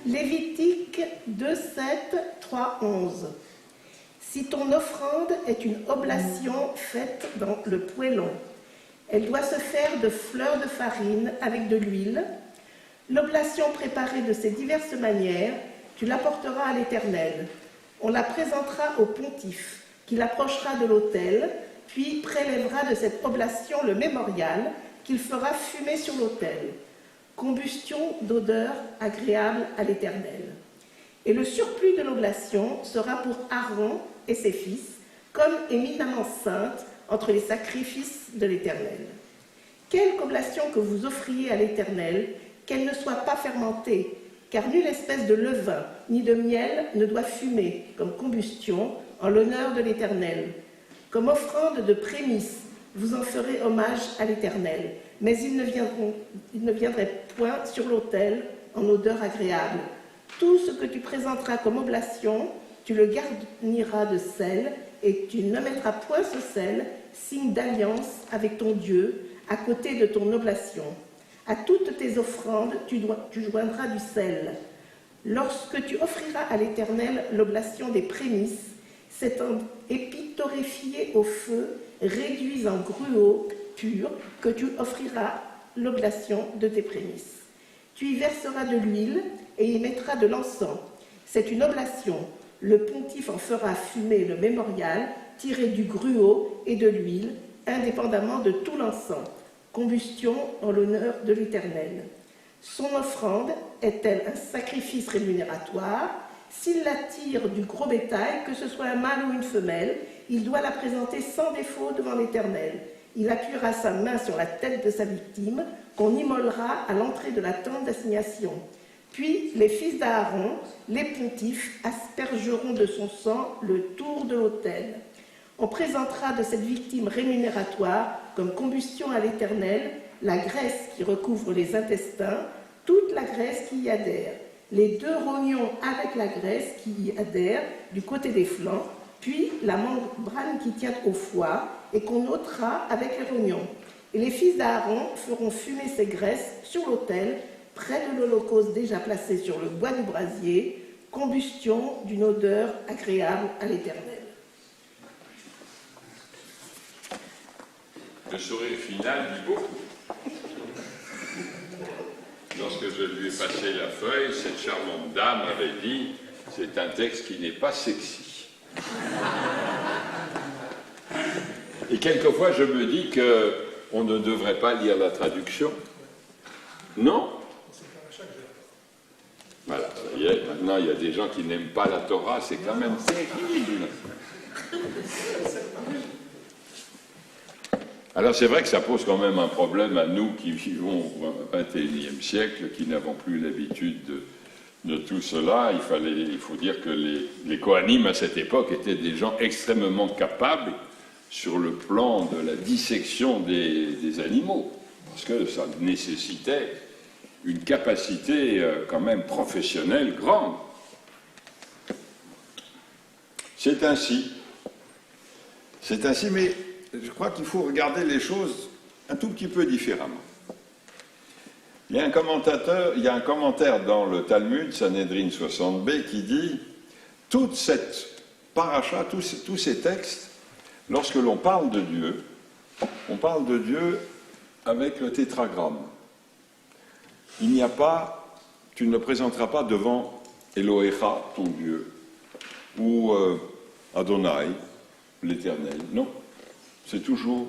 Lévitique 2, 7, 3, 11. Si ton offrande est une oblation faite dans le poêlon, elle doit se faire de fleurs de farine avec de l'huile. L'oblation préparée de ces diverses manières, tu l'apporteras à l'Éternel. On la présentera au pontife, qui l'approchera de l'autel, puis prélèvera de cette oblation le mémorial qu'il fera fumer sur l'autel. Combustion d'odeur agréable à l'Éternel. Et le surplus de l'oblation sera pour Aaron et ses fils, comme éminemment sainte entre les sacrifices de l'Éternel. Quelque oblation que vous offriez à l'Éternel, qu'elle ne soit pas fermentée, car nulle espèce de levain ni de miel ne doit fumer comme combustion en l'honneur de l'Éternel. Comme offrande de prémices, vous en ferez hommage à l'Éternel, mais ils ne viendraient point sur l'autel en odeur agréable. Tout ce que tu présenteras comme oblation, tu le garniras de sel, et tu ne mettras point ce sel, signe d'alliance avec ton Dieu, à côté de ton oblation. À toutes tes offrandes, tu joindras du sel. Lorsque tu offriras à l'Éternel l'oblation des prémices, c'est un épi torréfié au feu, réduit en gruau pur, que tu offriras l'oblation de tes prémices. Tu y verseras de l'huile et y mettras de l'encens. C'est une oblation. Le pontife en fera fumer le mémorial, tiré du gruau et de l'huile, indépendamment de tout l'encens. Combustion en l'honneur de l'Éternel. Son offrande est-elle un sacrifice rémunératoire? S'il la tire du gros bétail, que ce soit un mâle ou une femelle, il doit la présenter sans défaut devant l'Éternel. Il appuiera sa main sur la tête de sa victime, qu'on immolera à l'entrée de la tente d'assignation. Puis les fils d'Aaron, les pontifes, aspergeront de son sang le tour de l'autel. On présentera de cette victime rémunératoire comme combustion à l'Éternel la graisse qui recouvre les intestins, toute la graisse qui y adhère, les 2 rognons avec la graisse qui y adhère du côté des flancs, puis la membrane qui tient au foie et qu'on ôtera avec les rognons. Et les fils d'Aaron feront fumer ces graisses sur l'autel, près de l'holocauste déjà placé sur le bois du brasier, combustion d'une odeur agréable à l'Éternel. Le sourire final dit beaucoup. Lorsque je lui ai passé la feuille, cette charmante dame avait dit « c'est un texte qui n'est pas sexy ». Et quelquefois, je me dis qu'on ne devrait pas lire la traduction. Non? Voilà, ça y est, maintenant il y a des gens qui n'aiment pas la Torah, c'est quand même terrible. Alors c'est vrai que ça pose quand même un problème à nous qui vivons au XXIe siècle, qui n'avons plus l'habitude de tout cela. Il faut dire que les Kohanim à cette époque étaient des gens extrêmement capables sur le plan de la dissection des animaux, parce que ça nécessitait une capacité quand même professionnelle grande. C'est ainsi, mais je crois qu'il faut regarder les choses un tout petit peu différemment. Il y a un commentaire dans le Talmud, Sanhedrin 60b, qui dit toute cette paracha, tous ces textes, lorsque l'on parle de Dieu, on parle de Dieu avec le tétragramme. Il n'y a pas, tu ne le présenteras pas devant Elohecha, ton Dieu, ou Adonai, l'Éternel. Non, c'est toujours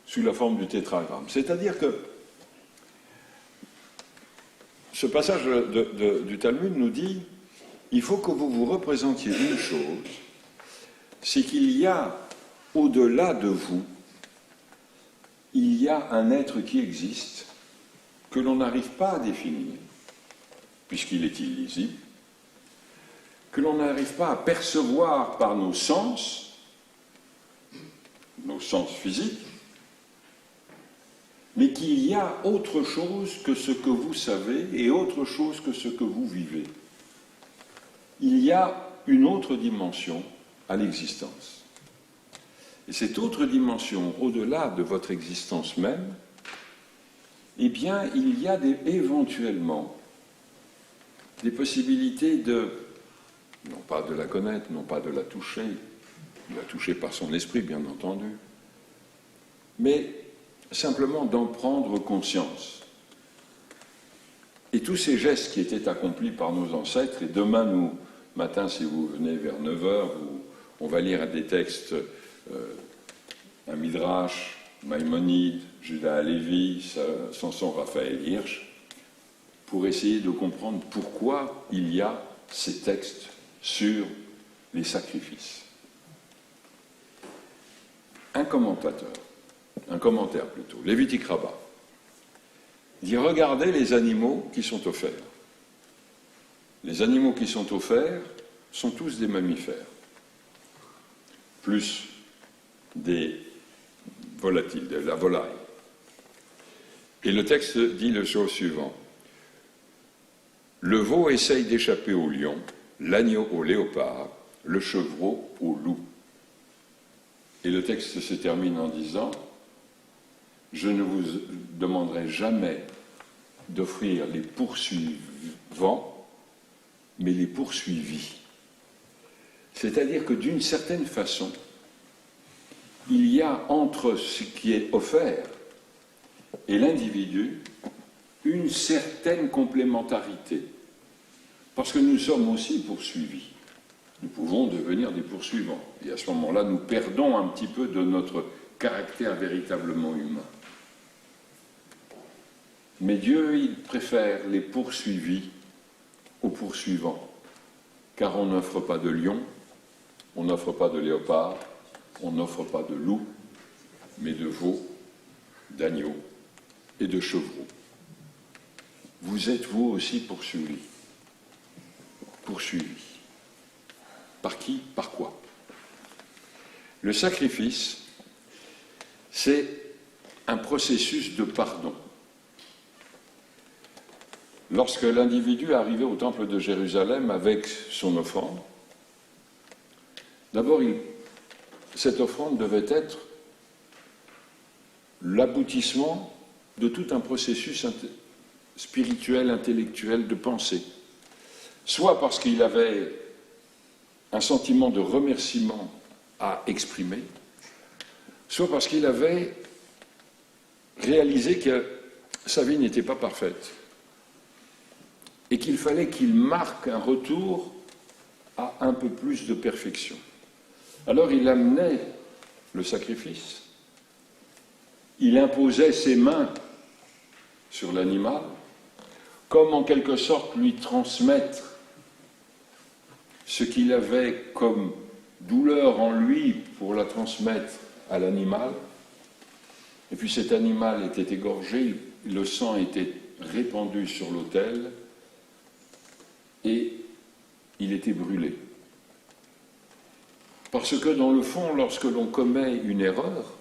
sous la forme du tétragramme. C'est-à-dire que ce passage du Talmud nous dit il faut que vous vous représentiez une chose, c'est qu'il y a au-delà de vous, il y a un être qui existe, que l'on n'arrive pas à définir, puisqu'il est illisible, que l'on n'arrive pas à percevoir par nos sens physiques, mais qu'il y a autre chose que ce que vous savez et autre chose que ce que vous vivez. Il y a une autre dimension à l'existence. Et cette autre dimension, au-delà de votre existence même, eh bien, il y a éventuellement des possibilités de, non pas de la connaître, non pas de la toucher par son esprit, bien entendu, mais simplement d'en prendre conscience. Et tous ces gestes qui étaient accomplis par nos ancêtres, et demain, matin, si vous venez vers 9h, on va lire des textes, un Midrash, Maïmonide, Judas Halevi, Samson Raphaël Hirsch, pour essayer de comprendre pourquoi il y a ces textes sur les sacrifices. Un commentaire plutôt, Lévitique Rabbah, dit regardez les animaux qui sont offerts. Les animaux qui sont offerts sont tous des mammifères, plus des volatiles, de la volaille. Et le texte dit le chose suivant. Le veau essaye d'échapper au lion, l'agneau au léopard, le chevreau au loup. Et le texte se termine en disant « Je ne vous demanderai jamais d'offrir les poursuivants, mais les poursuivis. » C'est-à-dire que d'une certaine façon, il y a entre ce qui est offert et l'individu une certaine complémentarité. Parce que nous sommes aussi poursuivis. Nous pouvons devenir des poursuivants. Et à ce moment-là, nous perdons un petit peu de notre caractère véritablement humain. Mais Dieu, il préfère les poursuivis aux poursuivants. Car on n'offre pas de lion, on n'offre pas de léopard, on n'offre pas de loup, mais de veau, d'agneau et de chevreau. Vous êtes vous aussi poursuivis. Poursuivis. Par qui? Par quoi? Le sacrifice, c'est un processus de pardon. Lorsque l'individu arrivait au temple de Jérusalem avec son offrande, d'abord, cette offrande devait être l'aboutissement de tout un processus spirituel, intellectuel, de pensée. Soit parce qu'il avait un sentiment de remerciement à exprimer, soit parce qu'il avait réalisé que sa vie n'était pas parfaite et qu'il fallait qu'il marque un retour à un peu plus de perfection. Alors il amenait le sacrifice, il imposait ses mains sur l'animal, comme en quelque sorte lui transmettre ce qu'il avait comme douleur en lui pour la transmettre à l'animal. Et puis cet animal était égorgé, le sang était répandu sur l'autel et il était brûlé. Parce que dans le fond, lorsque l'on commet une erreur,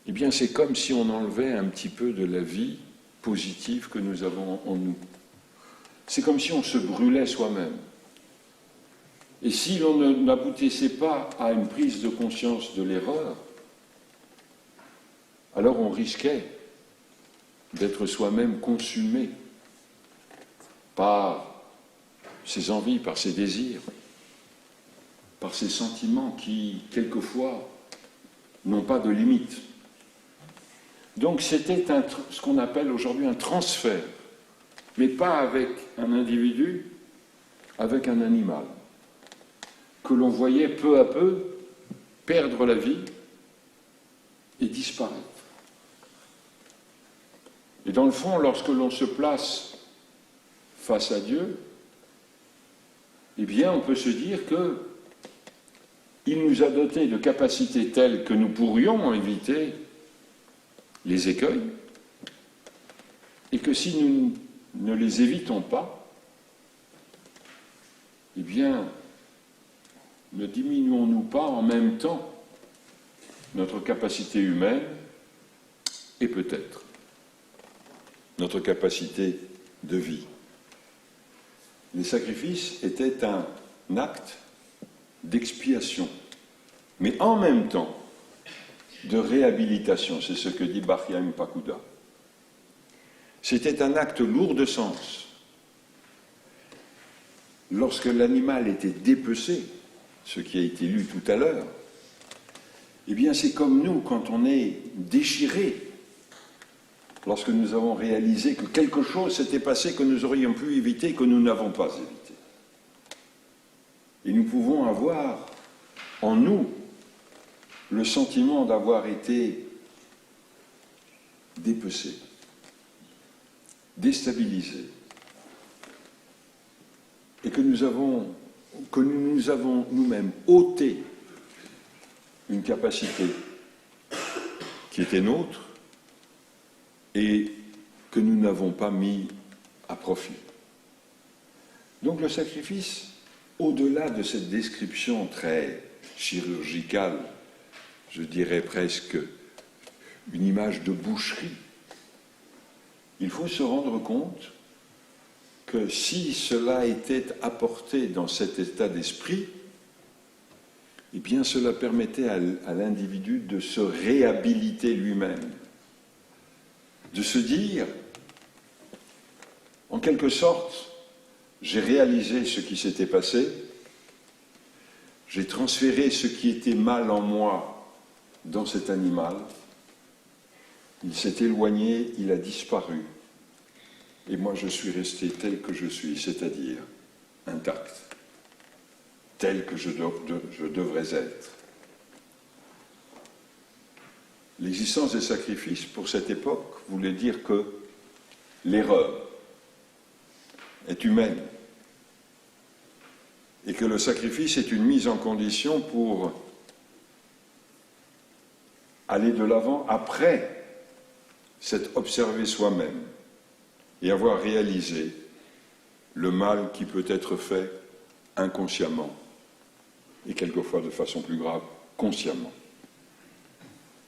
eh bien c'est comme si on enlevait un petit peu de la vie positive que nous avons en nous. C'est comme si on se brûlait soi-même. Et si l'on n'aboutissait pas à une prise de conscience de l'erreur, alors on risquait d'être soi-même consumé par ses envies, par ses désirs, par ses sentiments qui, quelquefois, n'ont pas de limite. Donc c'était ce qu'on appelle aujourd'hui un transfert, mais pas avec un individu, avec un animal, que l'on voyait peu à peu perdre la vie et disparaître. Et dans le fond, lorsque l'on se place face à Dieu, eh bien, on peut se dire qu'il nous a dotés de capacités telles que nous pourrions éviter les écueils, et que si nous ne les évitons pas, eh bien, ne diminuons-nous pas en même temps notre capacité humaine et peut-être notre capacité de vie. Les sacrifices étaient un acte d'expiation, mais en même temps de réhabilitation, c'est ce que dit Bar Chaim Pakuda. C'était un acte lourd de sens, lorsque l'animal était dépecé, ce qui a été lu tout à l'heure, eh bien c'est comme nous quand on est déchiré, lorsque nous avons réalisé que quelque chose s'était passé que nous aurions pu éviter, que nous n'avons pas évité. Et nous pouvons avoir en nous le sentiment d'avoir été dépecé, déstabilisé, et que nous nous avons nous-mêmes ôté une capacité qui était nôtre et que nous n'avons pas mis à profit. Donc le sacrifice, au-delà de cette description très chirurgicale, je dirais presque une image de boucherie, il faut se rendre compte que si cela était apporté dans cet état d'esprit, eh bien cela permettait à l'individu de se réhabiliter lui-même, de se dire, en quelque sorte, j'ai réalisé ce qui s'était passé, j'ai transféré ce qui était mal en moi dans cet animal, il s'est éloigné, il a disparu, et moi je suis resté tel que je suis, c'est-à-dire intact, tel que je devrais être. L'existence des sacrifices, pour cette époque, voulait dire que l'erreur est humaine et que le sacrifice est une mise en condition pour aller de l'avant après s'être observé soi-même et avoir réalisé le mal qui peut être fait inconsciemment et quelquefois de façon plus grave, consciemment.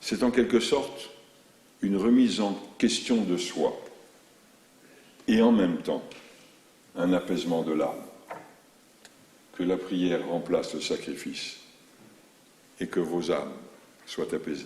C'est en quelque sorte une remise en question de soi et en même temps un apaisement de l'âme. Que la prière remplace le sacrifice et que vos âmes soient apaisées.